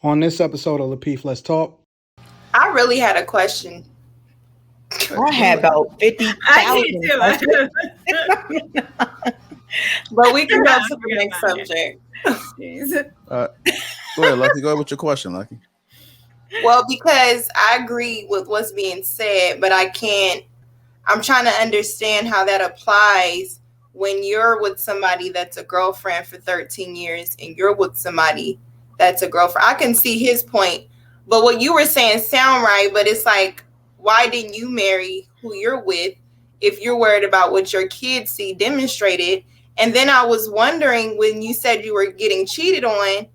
On this episode of Lapeef, Let's Talk. I really had a question. I had about 50,000 questions. But we can go to the next subject. Go ahead, Lucky. Go ahead with your question, Lucky. Well, because I agree with what's being said, but I'm trying to understand how that applies when you're with somebody that's a girlfriend for 13 years and you're with somebody that's a girlfriend. I can see his point, but what you were saying sound right, but it's like, why didn't you marry who you're with if you're worried about what your kids see demonstrated? And then I was wondering, when you said you were getting cheated on,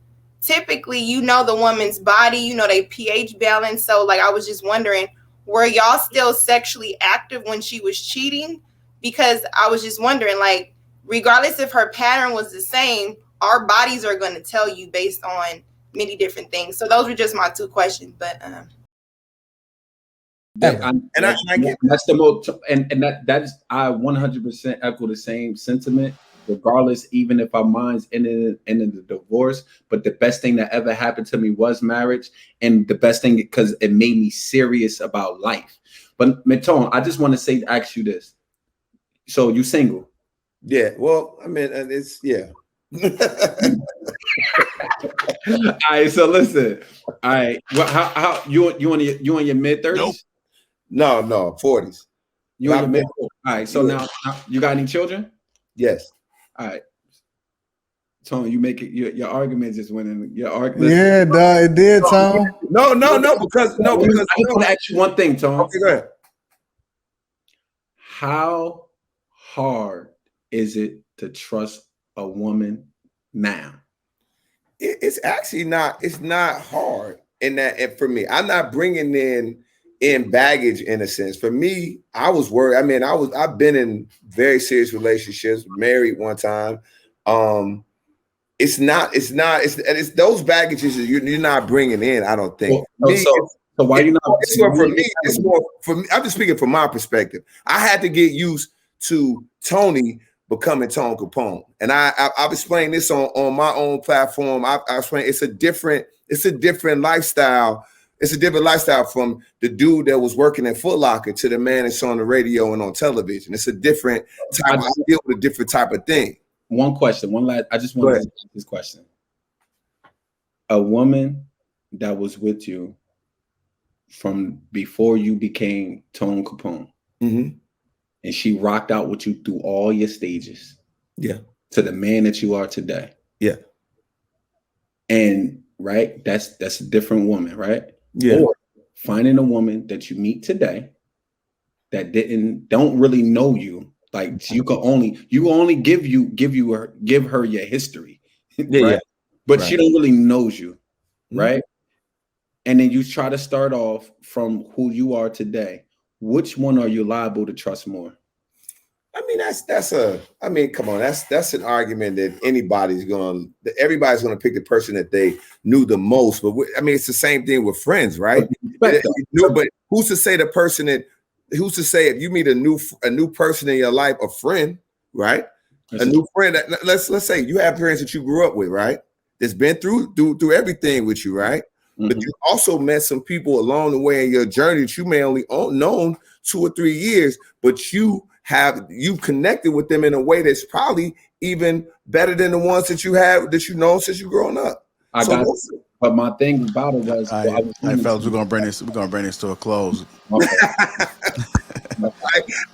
typically, you know, the woman's body, you know, they pH balance. So like, I was just wondering, were y'all still sexually active when she was cheating? Because I was just wondering, like, regardless if her pattern was the same, our bodies are going to tell you based on many different things. So those were just my two questions. But that's the most, and that's I 100% echo the same sentiment. Regardless, even if our minds ended in the divorce, but the best thing that ever happened to me was marriage, and the best thing because it made me serious about life. But Matone, I just want to ask you this: so you single? Yeah. Well, I mean, it's yeah. All right. So listen. All right. Well, how you in your mid-30s? Nope. No, 40s. You in your mid? All right. So now you got any children? Yes. All right, Tony, you make it. Your argument just went in. Your argument. Yeah, duh, it did, Tom. No, because I just want to ask you one thing, Tom. Okay, go ahead. How hard is it to trust a woman now? It's actually not. It's not hard in that. And for me, I'm not bringing in baggage in a sense. For me, I was worried. I mean, I've been in very serious relationships, married one time. It's those baggages that you're not bringing in. I don't think. So why you not? For me, it's more for me. I'm just speaking from my perspective. I had to get used to Tony becoming Tone Capone, and I've explained this on my own platform. I've explained it's a different lifestyle. It's a different lifestyle from the dude that was working in Foot Locker to the man that's on the radio and on television. It's a different type. I deal with a different type of thing. One question. I just want to ask this question. A woman that was with you from before you became Tone Capone, and she rocked out with you through all your stages. Yeah. To the man that you are today. Yeah. And right, that's a different woman, right? Yeah. Or finding a woman that you meet today that don't really know you, like you only give her your history, right? Yeah. But she don't really knows you, right? And then you try to start off from who you are today. Which one are you liable to trust more? I mean, come on, that's an argument that everybody's gonna pick the person that they knew the most. But it's the same thing with friends, right? But who's to say who's to say if you meet a new person in your life, a friend, right? A new friend. Let's say you have friends that you grew up with, right? That's been through everything with you, right? Mm-hmm. But you also met some people along the way in your journey that you may only known 2 or 3 years, but you connected with them in a way that's probably even better than the ones that you've known since you've grown up. But my thing about it was, fellas, we're gonna bring this to a close.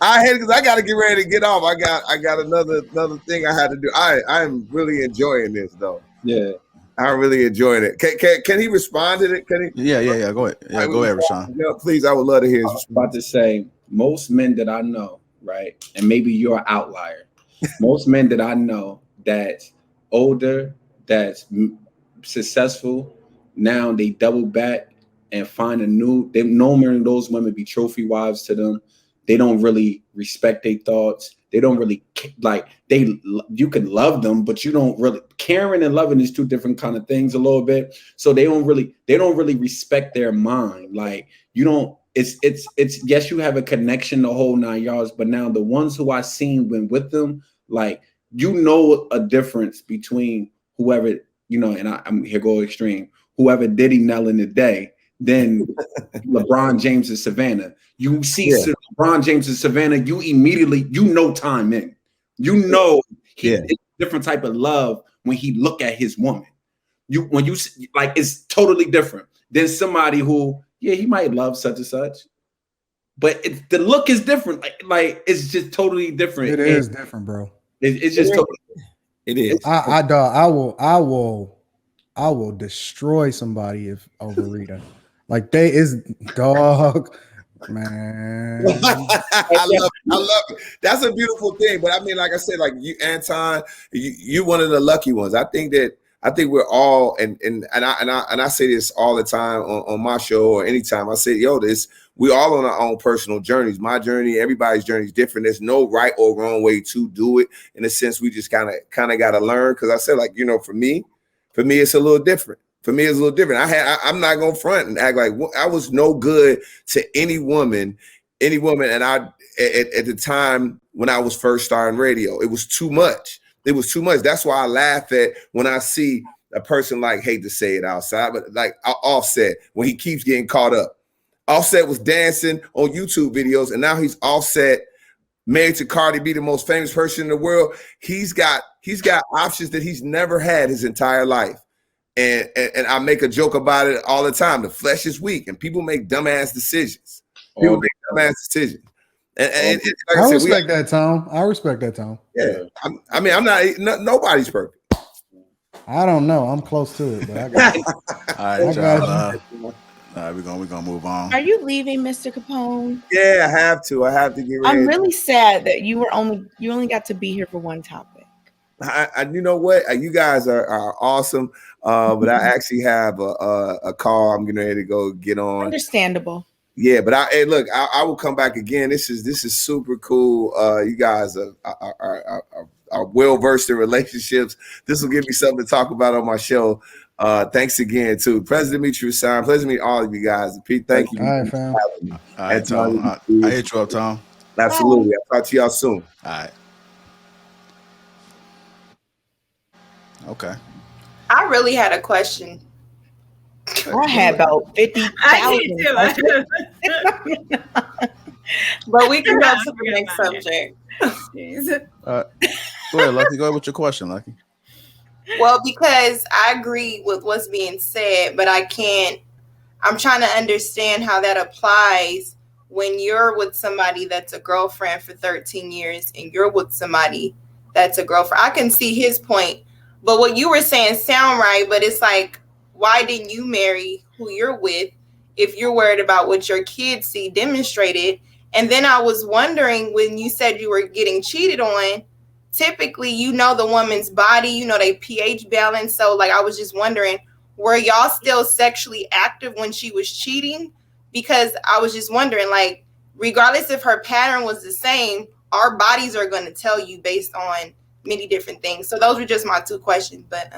I hate it because I got to get ready to get off. I got another thing I had to do. I'm really enjoying this though. Yeah, I'm really enjoying it. Can he respond to it? Can he? Yeah. Go ahead. Yeah, go ahead, Rashawn. Yeah, please. I would love to hear. I was about to say, most men that I know, right, and maybe you're an outlier. Most men that I know that's older, that's successful, now they double back and find normally those women be trophy wives to them. They don't really respect their thoughts. They don't really you can love them, but you don't really. Caring and loving is two different kind of things a little bit. So they don't really respect their mind. Like you don't. It's yes, you have a connection the whole 9 yards, but now the ones who I seen when with them, like a difference between whoever, and I'm here go extreme, whoever Diddy Nell the day than LeBron James and Savannah. You see LeBron James and Savannah, you immediately, time in. He's a different type of love when he look at his woman. When you like, it's totally different than somebody who, he might love such and such, but the look is different. Like it's just totally different. It is different, bro. It's just totally. It is. I will destroy somebody if over Rita. Like they is dog, man. I love it. That's a beautiful thing. But I mean, like I said, like you, Anton, you're one of the lucky ones. I think we're all, and I say this all the time on my show or anytime. I say, we all on our own personal journeys. My journey, everybody's journey is different. There's no right or wrong way to do it. In a sense, we just kind of got to learn. Because I said, like, for me, it's a little different. I'm not gonna front and act like I was no good to any woman. And I at the time when I was first starting radio, it was too much. That's why I laugh at when I see a person, like, hate to say it outside, but like Offset, when he keeps getting caught up. Offset was dancing on YouTube videos, and now he's Offset, married to Cardi B, the most famous person in the world. He's got options that he's never had his entire life. And I make a joke about it all the time. The flesh is weak, and people make dumbass decisions. And like I respect that, Tom. I respect that, Tom. Yeah, I'm not. Nobody's perfect. I don't know. I'm close to it, but I got it. All right, y'all. All right, we're gonna move on. Are you leaving, Mr. Capone? Yeah, I have to get ready. I'm really sad that you only got to be here for one topic. You know what? You guys are awesome. But I actually have a call I'm getting ready to go get on. Understandable. Yeah, but I will come back again. This is super cool. You guys are well versed in relationships. This will give me something to talk about on my show. Thanks again to President Demetrius Simon. Pleasure to meet all of you guys. Pete, thank you. All right, fam. All right, Tom. I hit you up, Tom. Absolutely. I'll talk to y'all soon. All right. Okay. I really had a question. I had about 50,000. But we can go to the next subject. Go ahead, Lucky. Go ahead with your question, Lucky. Well, because I agree with what's being said, but I'm trying to understand how that applies when you're with somebody that's a girlfriend for 13 years and you're with somebody that's a girlfriend. I can see his point, but what you were saying sound right, but it's like, why didn't you marry who you're with if you're worried about what your kids see demonstrated? And then I was wondering, when you said you were getting cheated on, typically, the woman's body, they pH balance. So like, I was just wondering, were y'all still sexually active when she was cheating? Because I was just wondering, like, regardless if her pattern was the same, our bodies are going to tell you based on many different things. So those were just my two questions. But